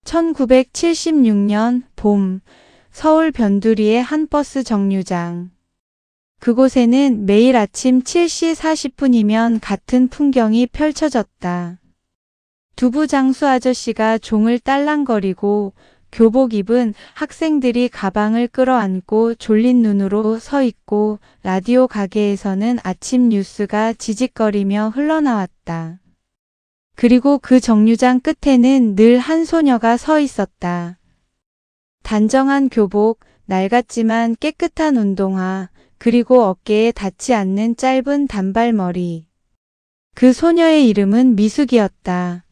1976년 봄, 서울 변두리의 한 버스 정류장. 그곳에는 매일 아침 7시 40분이면 같은 풍경이 펼쳐졌다. 두부 장수 아저씨가 종을 딸랑거리고 교복 입은 학생들이 가방을 끌어안고 졸린 눈으로 서 있고 라디오 가게에서는 아침 뉴스가 지직거리며 흘러나왔다. 그리고 그 정류장 끝에는 늘 한 소녀가 서 있었다. 단정한 교복, 낡았지만 깨끗한 운동화, 그리고 어깨에 닿지 않는 짧은 단발머리. 그 소녀의 이름은 미숙이었다.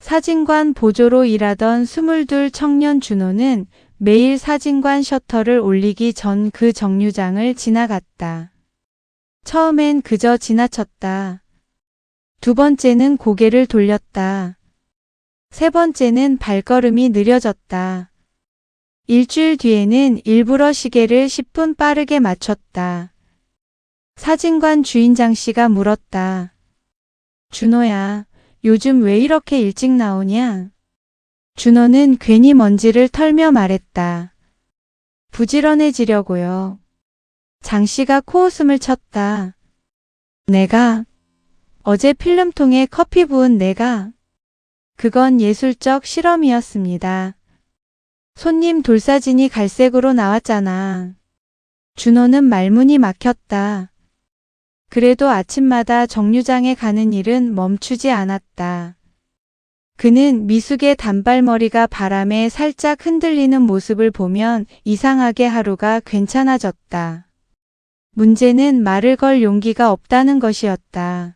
사진관 보조로 일하던 22 청년 준호는 매일 사진관 셔터를 올리기 전 그 정류장을 지나갔다. 처음엔 그저 지나쳤다. 두 번째는 고개를 돌렸다. 세 번째는 발걸음이 느려졌다. 일주일 뒤에는 일부러 시계를 10분 빠르게 맞췄다. 사진관 주인장 씨가 물었다. 준호야, 요즘 왜 이렇게 일찍 나오냐? 준호는 괜히 먼지를 털며 말했다. 부지런해지려고요. 장 씨가 코웃음을 쳤다. 내가? 어제 필름통에 커피 부은 내가? 그건 예술적 실험이었습니다. 손님 돌사진이 갈색으로 나왔잖아. 준호는 말문이 막혔다. 그래도 아침마다 정류장에 가는 일은 멈추지 않았다. 그는 미숙의 단발머리가 바람에 살짝 흔들리는 모습을 보면 이상하게 하루가 괜찮아졌다. 문제는 말을 걸 용기가 없다는 것이었다.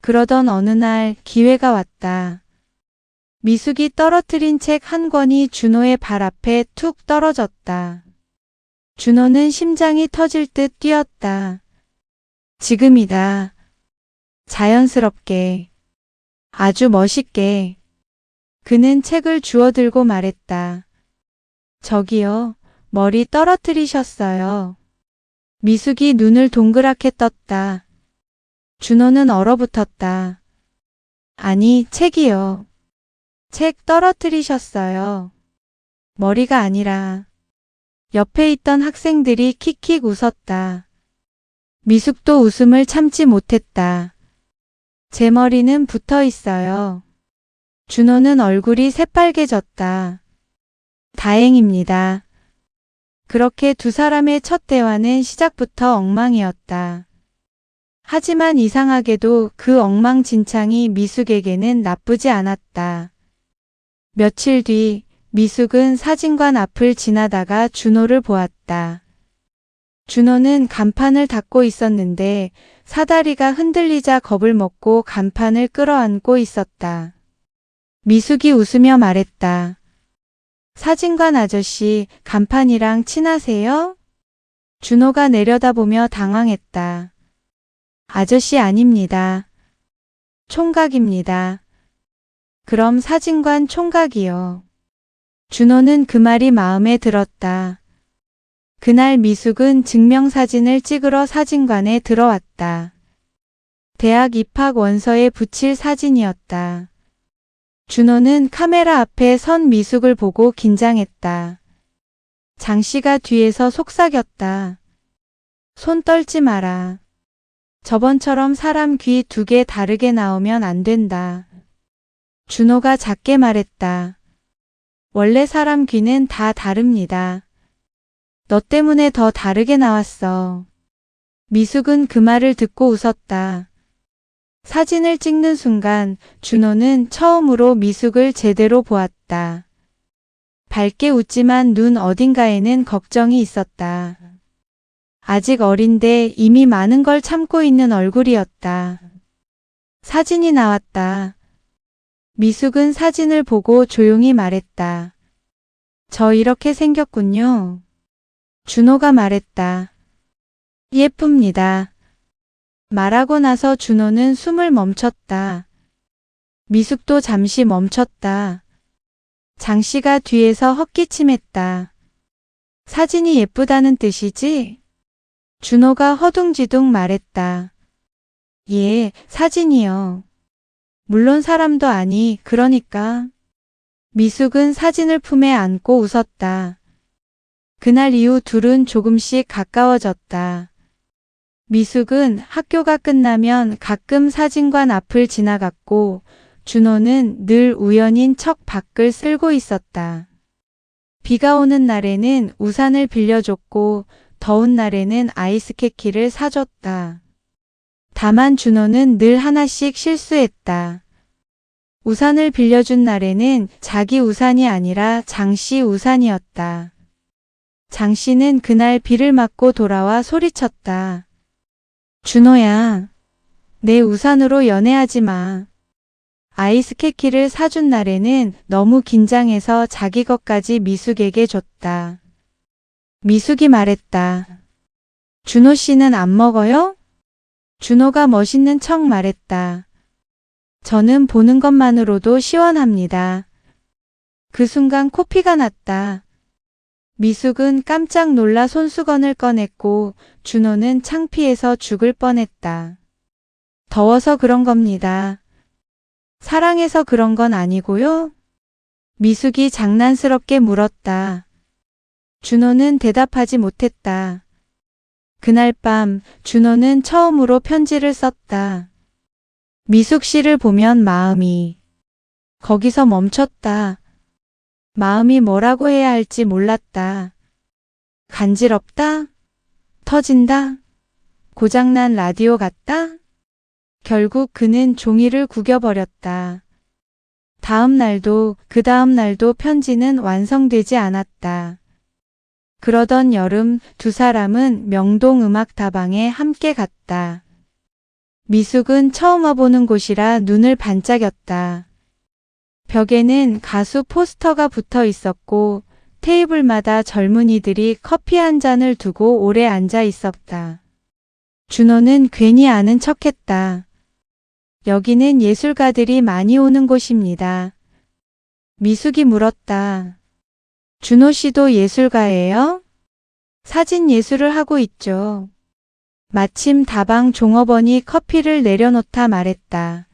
그러던 어느 날 기회가 왔다. 미숙이 떨어뜨린 책 한 권이 준호의 발 앞에 툭 떨어졌다. 준호는 심장이 터질 듯 뛰었다. 지금이다. 자연스럽게. 아주 멋있게. 그는 책을 주워들고 말했다. 저기요, 머리 떨어뜨리셨어요. 미숙이 눈을 동그랗게 떴다. 준호는 얼어붙었다. 아니, 책이요. 책 떨어뜨리셨어요. 머리가 아니라. 옆에 있던 학생들이 킥킥 웃었다. 미숙도 웃음을 참지 못했다. 제 머리는 붙어 있어요. 준호는 얼굴이 새빨개졌다. 다행입니다. 그렇게 두 사람의 첫 대화는 시작부터 엉망이었다. 하지만 이상하게도 그 엉망진창이 미숙에게는 나쁘지 않았다. 며칠 뒤 미숙은 사진관 앞을 지나다가 준호를 보았다. 준호는 간판을 닫고 있었는데 사다리가 흔들리자 겁을 먹고 간판을 끌어안고 있었다. 미숙이 웃으며 말했다. 사진관 아저씨, 간판이랑 친하세요? 준호가 내려다보며 당황했다. 아저씨 아닙니다. 총각입니다. 그럼 사진관 총각이요. 준호는 그 말이 마음에 들었다. 그날 미숙은 증명사진을 찍으러 사진관에 들어왔다. 대학 입학 원서에 붙일 사진이었다. 준호는 카메라 앞에 선 미숙을 보고 긴장했다. 장 씨가 뒤에서 속삭였다. 손 떨지 마라. 저번처럼 사람 귀 두 개 다르게 나오면 안 된다. 준호가 작게 말했다. 원래 사람 귀는 다 다릅니다. 너 때문에 더 다르게 나왔어. 미숙은 그 말을 듣고 웃었다. 사진을 찍는 순간 준호는 처음으로 미숙을 제대로 보았다. 밝게 웃지만 눈 어딘가에는 걱정이 있었다. 아직 어린데 이미 많은 걸 참고 있는 얼굴이었다. 사진이 나왔다. 미숙은 사진을 보고 조용히 말했다. 저 이렇게 생겼군요. 준호가 말했다. 예쁩니다. 말하고 나서 준호는 숨을 멈췄다. 미숙도 잠시 멈췄다. 장 씨가 뒤에서 헛기침했다. 사진이 예쁘다는 뜻이지? 준호가 허둥지둥 말했다. 예, 사진이요. 물론 사람도 아니, 그러니까. 미숙은 사진을 품에 안고 웃었다. 그날 이후 둘은 조금씩 가까워졌다. 미숙은 학교가 끝나면 가끔 사진관 앞을 지나갔고 준호는 늘 우연인 척 밖을 쓸고 있었다. 비가 오는 날에는 우산을 빌려줬고 더운 날에는 아이스케키를 사줬다. 다만 준호는 늘 하나씩 실수했다. 우산을 빌려준 날에는 자기 우산이 아니라 장씨 우산이었다. 장씨는 그날 비를 맞고 돌아와 소리쳤다. 준호야, 내 우산으로 연애하지 마. 아이스케키를 사준 날에는 너무 긴장해서 자기 것까지 미숙에게 줬다. 미숙이 말했다. 준호 씨는 안 먹어요? 준호가 멋있는 척 말했다. 저는 보는 것만으로도 시원합니다. 그 순간 코피가 났다. 미숙은 깜짝 놀라 손수건을 꺼냈고 준호는 창피해서 죽을 뻔했다. 더워서 그런 겁니다. 사랑해서 그런 건 아니고요? 미숙이 장난스럽게 물었다. 준호는 대답하지 못했다. 그날 밤 준호는 처음으로 편지를 썼다. 미숙 씨를 보면 마음이 거기서 멈췄다. 마음이 뭐라고 해야 할지 몰랐다. 간지럽다? 터진다? 고장난 라디오 같다? 결국 그는 종이를 구겨버렸다. 다음 날도 그 다음 날도 편지는 완성되지 않았다. 그러던 여름 두 사람은 명동음악다방에 함께 갔다. 미숙은 처음 와보는 곳이라 눈을 반짝였다. 벽에는 가수 포스터가 붙어 있었고 테이블마다 젊은이들이 커피 한 잔을 두고 오래 앉아 있었다. 준호는 괜히 아는 척했다. 여기는 예술가들이 많이 오는 곳입니다. 미숙이 물었다. 준호 씨도 예술가예요? 사진 예술을 하고 있죠. 마침 다방 종업원이 커피를 내려놓다 말했다.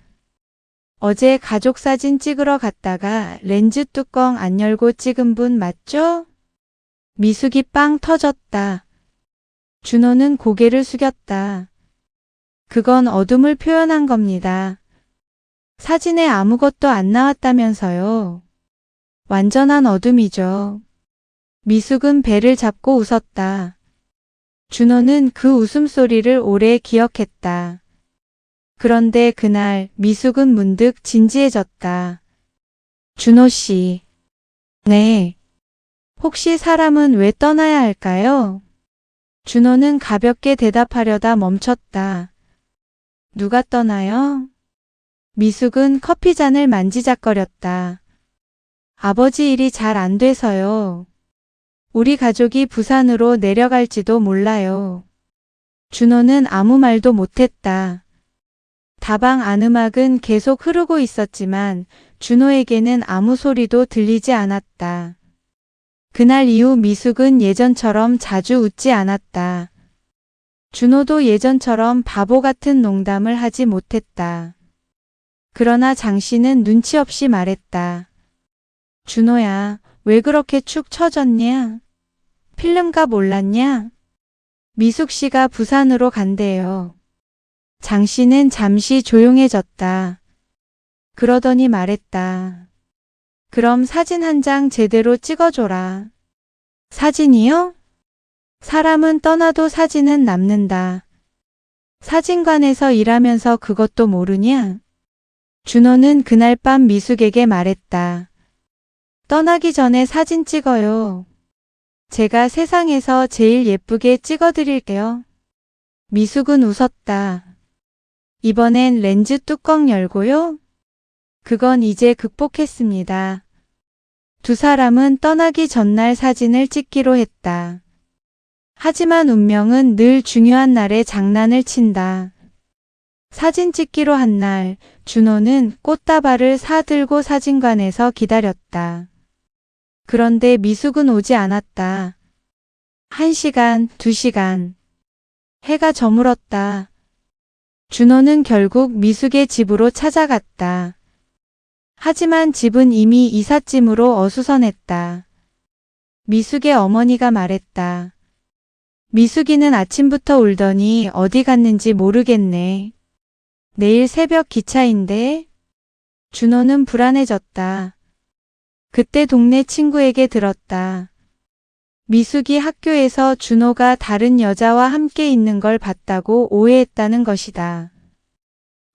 어제 가족 사진 찍으러 갔다가 렌즈 뚜껑 안 열고 찍은 분 맞죠? 미숙이 빵 터졌다. 준호는 고개를 숙였다. 그건 어둠을 표현한 겁니다. 사진에 아무것도 안 나왔다면서요. 완전한 어둠이죠. 미숙은 배를 잡고 웃었다. 준호는 그 웃음소리를 오래 기억했다. 그런데 그날 미숙은 문득 진지해졌다. 준호 씨. 네. 혹시 사람은 왜 떠나야 할까요? 준호는 가볍게 대답하려다 멈췄다. 누가 떠나요? 미숙은 커피잔을 만지작거렸다. 아버지 일이 잘 안 돼서요. 우리 가족이 부산으로 내려갈지도 몰라요. 준호는 아무 말도 못했다. 다방 안 음악은 계속 흐르고 있었지만 준호에게는 아무 소리도 들리지 않았다. 그날 이후 미숙은 예전처럼 자주 웃지 않았다. 준호도 예전처럼 바보 같은 농담을 하지 못했다. 그러나 장씨는 눈치 없이 말했다. 준호야, 왜 그렇게 축 처졌냐? 필름값 올랐냐? 미숙 씨가 부산으로 간대요. 장씨는 잠시 조용해졌다. 그러더니 말했다. 그럼 사진 한 장 제대로 찍어줘라. 사진이요? 사람은 떠나도 사진은 남는다. 사진관에서 일하면서 그것도 모르냐? 준호는 그날 밤 미숙에게 말했다. 떠나기 전에 사진 찍어요. 제가 세상에서 제일 예쁘게 찍어드릴게요. 미숙은 웃었다. 이번엔 렌즈 뚜껑 열고요? 그건 이제 극복했습니다. 두 사람은 떠나기 전날 사진을 찍기로 했다. 하지만 운명은 늘 중요한 날에 장난을 친다. 사진 찍기로 한 날, 준호는 꽃다발을 사들고 사진관에서 기다렸다. 그런데 미숙은 오지 않았다. 1시간, 2시간. 해가 저물었다. 준호는 결국 미숙의 집으로 찾아갔다. 하지만 집은 이미 이삿짐으로 어수선했다. 미숙의 어머니가 말했다. 미숙이는 아침부터 울더니 어디 갔는지 모르겠네. 내일 새벽 기차인데? 준호는 불안해졌다. 그때 동네 친구에게 들었다. 미숙이 학교에서 준호가 다른 여자와 함께 있는 걸 봤다고 오해했다는 것이다.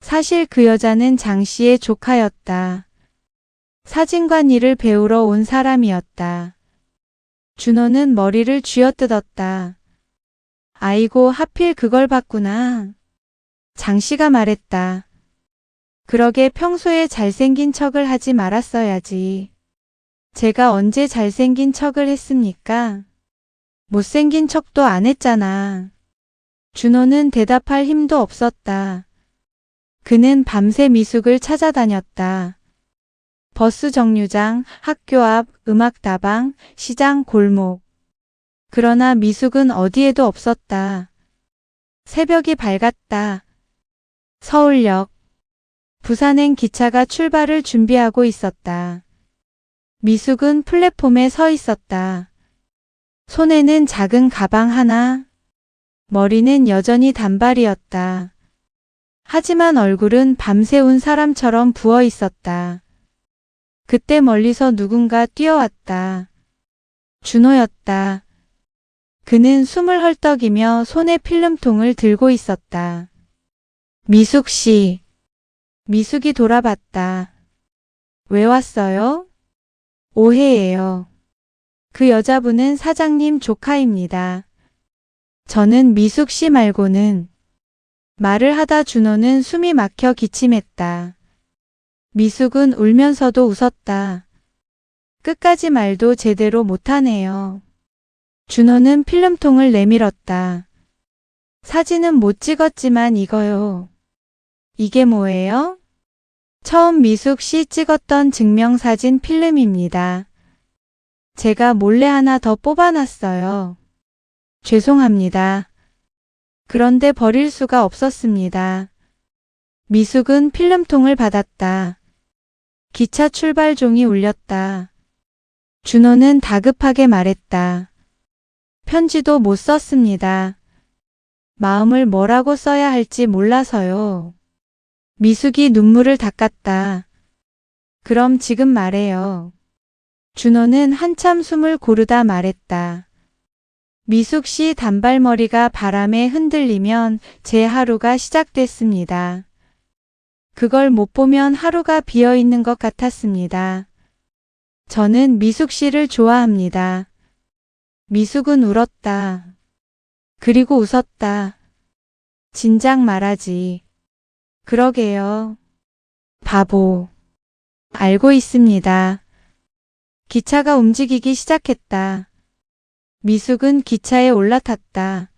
사실 그 여자는 장 씨의 조카였다. 사진관 일을 배우러 온 사람이었다. 준호는 머리를 쥐어뜯었다. 아이고, 하필 그걸 봤구나. 장 씨가 말했다. 그러게 평소에 잘생긴 척을 하지 말았어야지. 제가 언제 잘생긴 척을 했습니까? 못생긴 척도 안 했잖아. 준호는 대답할 힘도 없었다. 그는 밤새 미숙을 찾아다녔다. 버스 정류장, 학교 앞, 음악다방, 시장, 골목. 그러나 미숙은 어디에도 없었다. 새벽이 밝았다. 서울역. 부산행 기차가 출발을 준비하고 있었다. 미숙은 플랫폼에 서 있었다. 손에는 작은 가방 하나. 머리는 여전히 단발이었다. 하지만 얼굴은 밤새운 사람처럼 부어 있었다. 그때 멀리서 누군가 뛰어왔다. 준호였다. 그는 숨을 헐떡이며 손에 필름통을 들고 있었다. 미숙 씨. 미숙이 돌아봤다. 왜 왔어요? 오해예요. 그 여자분은 사장님 조카입니다. 저는 미숙 씨 말고는. 말을 하다 준호는 숨이 막혀 기침했다. 미숙은 울면서도 웃었다. 끝까지 말도 제대로 못하네요. 준호는 필름통을 내밀었다. 사진은 못 찍었지만 이거요. 이게 뭐예요? 처음 미숙 씨 찍었던 증명사진 필름입니다. 제가 몰래 하나 더 뽑아놨어요. 죄송합니다. 그런데 버릴 수가 없었습니다. 미숙은 필름통을 받았다. 기차 출발 종이 울렸다. 준호는 다급하게 말했다. 편지도 못 썼습니다. 마음을 뭐라고 써야 할지 몰라서요. 미숙이 눈물을 닦았다. 그럼 지금 말해요. 준호는 한참 숨을 고르다 말했다. 미숙 씨 단발머리가 바람에 흔들리면 제 하루가 시작됐습니다. 그걸 못 보면 하루가 비어 있는 것 같았습니다. 저는 미숙 씨를 좋아합니다. 미숙은 울었다. 그리고 웃었다. 진작 말하지. 그러게요. 바보. 알고 있습니다. 기차가 움직이기 시작했다. 미숙은 기차에 올라탔다.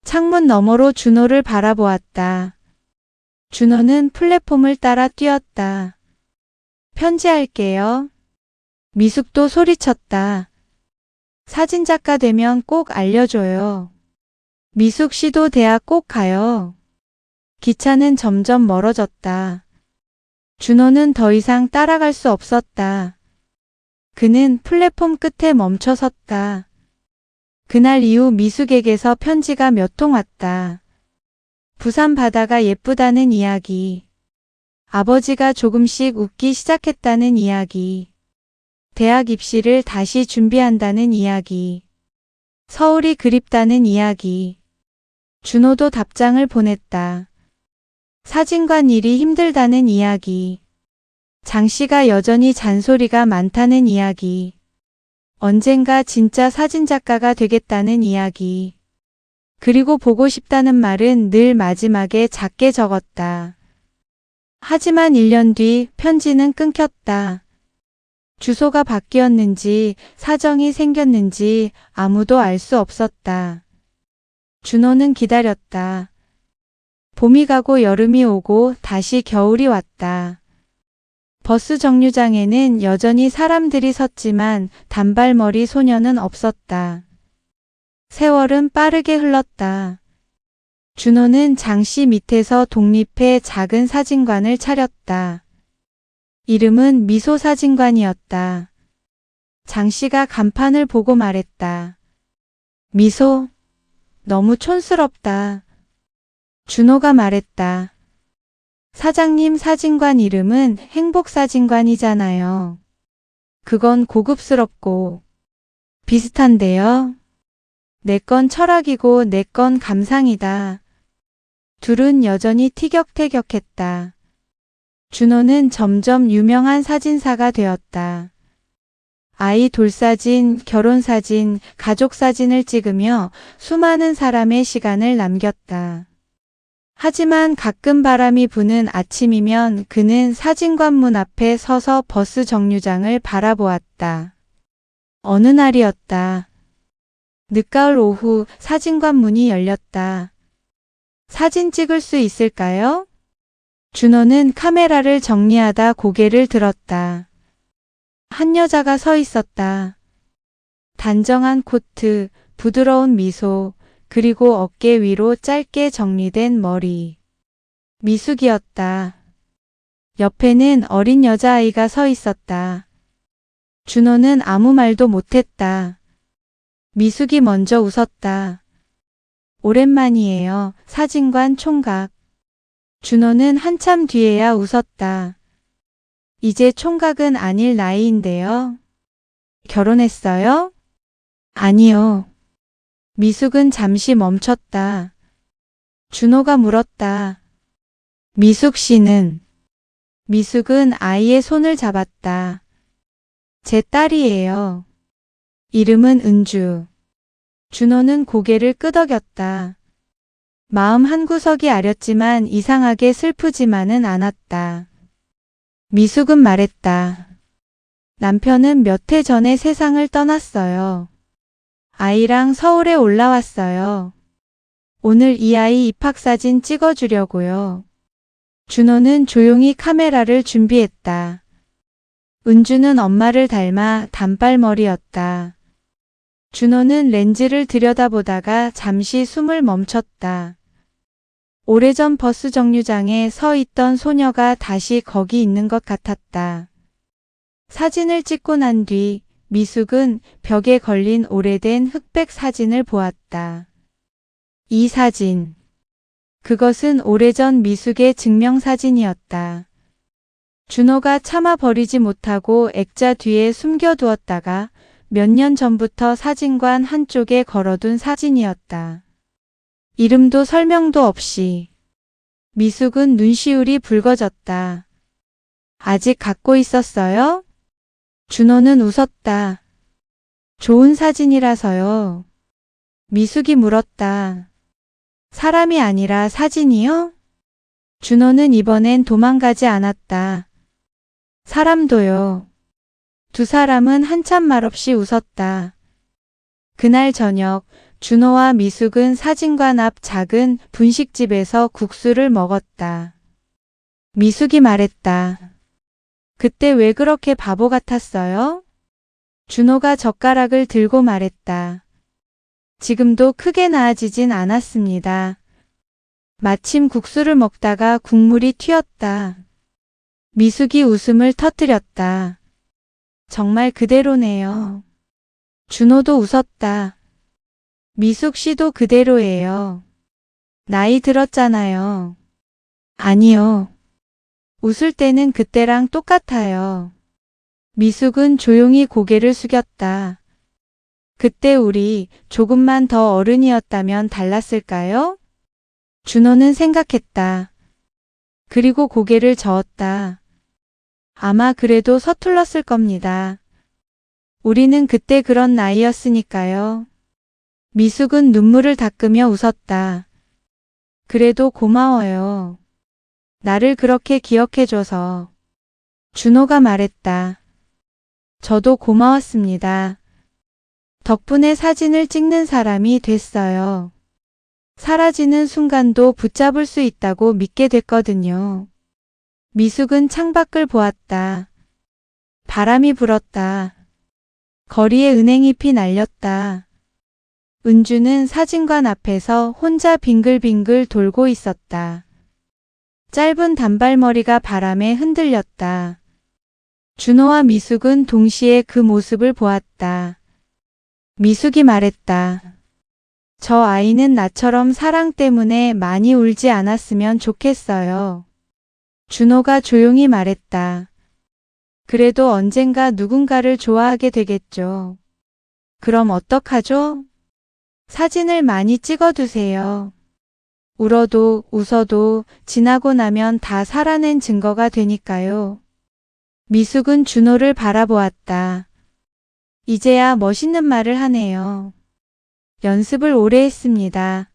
창문 너머로 준호를 바라보았다. 준호는 플랫폼을 따라 뛰었다. 편지할게요. 미숙도 소리쳤다. 사진작가 되면 꼭 알려줘요. 미숙 씨도 대학 꼭 가요. 기차는 점점 멀어졌다. 준호는 더 이상 따라갈 수 없었다. 그는 플랫폼 끝에 멈춰 섰다. 그날 이후 미숙에게서 편지가 몇 통 왔다. 부산 바다가 예쁘다는 이야기. 아버지가 조금씩 웃기 시작했다는 이야기. 대학 입시를 다시 준비한다는 이야기. 서울이 그립다는 이야기. 준호도 답장을 보냈다. 사진관 일이 힘들다는 이야기. 장 씨가 여전히 잔소리가 많다는 이야기. 언젠가 진짜 사진작가가 되겠다는 이야기. 그리고 보고 싶다는 말은 늘 마지막에 작게 적었다. 하지만 1년 뒤 편지는 끊겼다. 주소가 바뀌었는지 사정이 생겼는지 아무도 알 수 없었다. 준호는 기다렸다. 봄이 가고 여름이 오고 다시 겨울이 왔다. 버스 정류장에는 여전히 사람들이 섰지만 단발머리 소녀는 없었다. 세월은 빠르게 흘렀다. 준호는 장씨 밑에서 독립해 작은 사진관을 차렸다. 이름은 미소 사진관이었다. 장 씨가 간판을 보고 말했다. 미소, 너무 촌스럽다. 준호가 말했다. 사장님 사진관 이름은 행복사진관이잖아요. 그건 고급스럽고 비슷한데요. 내 건 철학이고 내 건 감상이다. 둘은 여전히 티격태격했다. 준호는 점점 유명한 사진사가 되었다. 아이 돌사진, 결혼사진, 가족사진을 찍으며 수많은 사람의 시간을 남겼다. 하지만 가끔 바람이 부는 아침이면 그는 사진관 문 앞에 서서 버스 정류장을 바라보았다. 어느 날이었다. 늦가을 오후 사진관 문이 열렸다. 사진 찍을 수 있을까요? 준호는 카메라를 정리하다 고개를 들었다. 한 여자가 서 있었다. 단정한 코트, 부드러운 미소, 그리고 어깨 위로 짧게 정리된 머리. 미숙이었다. 옆에는 어린 여자아이가 서 있었다. 준호는 아무 말도 못했다. 미숙이 먼저 웃었다. 오랜만이에요. 사진관 총각. 준호는 한참 뒤에야 웃었다. 이제 총각은 아닐 나이인데요. 결혼했어요? 아니요. 미숙은 잠시 멈췄다. 준호가 물었다. 미숙 씨는? 미숙은 아이의 손을 잡았다. 제 딸이에요. 이름은 은주. 준호는 고개를 끄덕였다. 마음 한구석이 아렸지만 이상하게 슬프지만은 않았다. 미숙은 말했다. 남편은 몇 해 전에 세상을 떠났어요. 아이랑 서울에 올라왔어요. 오늘 이 아이 입학사진 찍어주려고요. 준호는 조용히 카메라를 준비했다. 은주는 엄마를 닮아 단발머리였다. 준호는 렌즈를 들여다보다가 잠시 숨을 멈췄다. 오래전 버스 정류장에 서 있던 소녀가 다시 거기 있는 것 같았다. 사진을 찍고 난 뒤 미숙은 벽에 걸린 오래된 흑백 사진을 보았다. 이 사진. 그것은 오래전 미숙의 증명사진이었다. 준호가 참아 버리지 못하고 액자 뒤에 숨겨두었다가 몇 년 전부터 사진관 한쪽에 걸어둔 사진이었다. 이름도 설명도 없이. 미숙은 눈시울이 붉어졌다. 아직 갖고 있었어요? 준호는 웃었다. 좋은 사진이라서요. 미숙이 물었다. 사람이 아니라 사진이요? 준호는 이번엔 도망가지 않았다. 사람도요. 두 사람은 한참 말없이 웃었다. 그날 저녁 준호와 미숙은 사진관 앞 작은 분식집에서 국수를 먹었다. 미숙이 말했다. 그때 왜 그렇게 바보 같았어요? 준호가 젓가락을 들고 말했다. 지금도 크게 나아지진 않았습니다. 마침 국수를 먹다가 국물이 튀었다. 미숙이 웃음을 터뜨렸다. 정말 그대로네요. 준호도 웃었다. 미숙 씨도 그대로예요. 나이 들었잖아요. 아니요. 웃을 때는 그때랑 똑같아요. 미숙은 조용히 고개를 숙였다. 그때 우리 조금만 더 어른이었다면 달랐을까요? 준호는 생각했다. 그리고 고개를 저었다. 아마 그래도 서툴렀을 겁니다. 우리는 그때 그런 나이였으니까요. 미숙은 눈물을 닦으며 웃었다. 그래도 고마워요. 나를 그렇게 기억해줘서. 준호가 말했다. 저도 고마웠습니다. 덕분에 사진을 찍는 사람이 됐어요. 사라지는 순간도 붙잡을 수 있다고 믿게 됐거든요. 미숙은 창밖을 보았다. 바람이 불었다. 거리에 은행잎이 날렸다. 은주는 사진관 앞에서 혼자 빙글빙글 돌고 있었다. 짧은 단발머리가 바람에 흔들렸다. 준호와 미숙은 동시에 그 모습을 보았다. 미숙이 말했다. 저 아이는 나처럼 사랑 때문에 많이 울지 않았으면 좋겠어요. 준호가 조용히 말했다. 그래도 언젠가 누군가를 좋아하게 되겠죠. 그럼 어떡하죠? 사진을 많이 찍어두세요. 울어도 웃어도 지나고 나면 다 살아낸 증거가 되니까요. 미숙은 준호를 바라보았다. 이제야 멋있는 말을 하네요. 연습을 오래 했습니다.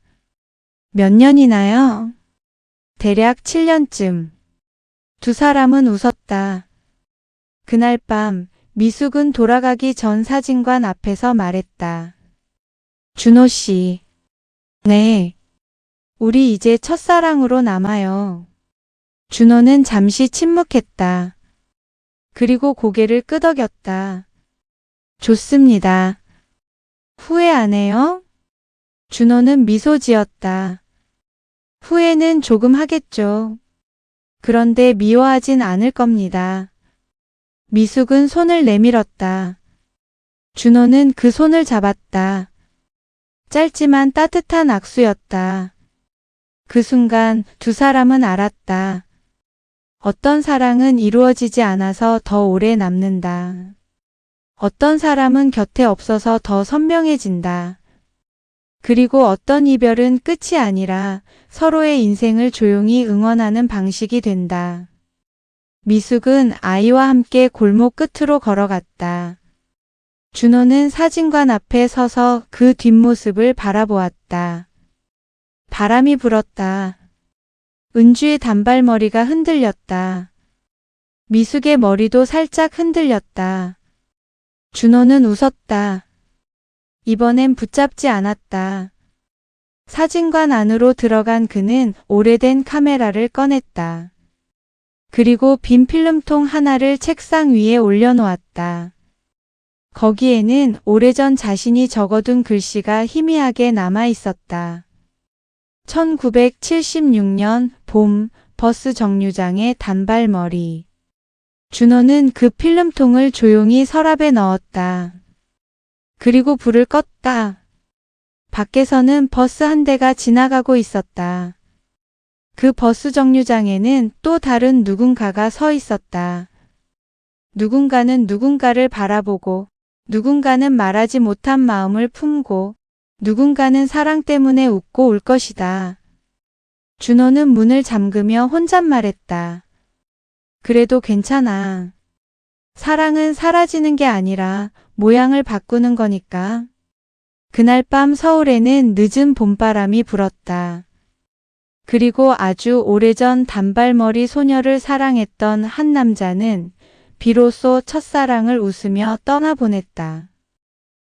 몇 년이나요? 대략 7년쯤. 두 사람은 웃었다. 그날 밤 미숙은 돌아가기 전 사진관 앞에서 말했다. 준호 씨. 네. 우리 이제 첫사랑으로 남아요. 준호는 잠시 침묵했다. 그리고 고개를 끄덕였다. 좋습니다. 후회 안 해요? 준호는 미소 지었다. 후회는 조금 하겠죠. 그런데 미워하진 않을 겁니다. 미숙은 손을 내밀었다. 준호는 그 손을 잡았다. 짧지만 따뜻한 악수였다. 그 순간 두 사람은 알았다. 어떤 사랑은 이루어지지 않아서 더 오래 남는다. 어떤 사람은 곁에 없어서 더 선명해진다. 그리고 어떤 이별은 끝이 아니라 서로의 인생을 조용히 응원하는 방식이 된다. 미숙은 아이와 함께 골목 끝으로 걸어갔다. 준호는 사진관 앞에 서서 그 뒷모습을 바라보았다. 바람이 불었다. 은주의 단발머리가 흔들렸다. 미숙의 머리도 살짝 흔들렸다. 준호는 웃었다. 이번엔 붙잡지 않았다. 사진관 안으로 들어간 그는 오래된 카메라를 꺼냈다. 그리고 빈 필름통 하나를 책상 위에 올려놓았다. 거기에는 오래전 자신이 적어둔 글씨가 희미하게 남아있었다. 1976년 봄 버스 정류장의 단발머리. 준호는 그 필름통을 조용히 서랍에 넣었다. 그리고 불을 껐다. 밖에서는 버스 한 대가 지나가고 있었다. 그 버스 정류장에는 또 다른 누군가가 서 있었다. 누군가는 누군가를 바라보고, 누군가는 말하지 못한 마음을 품고, 누군가는 사랑 때문에 웃고 울 것이다. 준호는 문을 잠그며 혼잣말했다. 그래도 괜찮아. 사랑은 사라지는 게 아니라 모양을 바꾸는 거니까. 그날 밤 서울에는 늦은 봄바람이 불었다. 그리고 아주 오래전 단발머리 소녀를 사랑했던 한 남자는 비로소 첫사랑을 웃으며 떠나보냈다.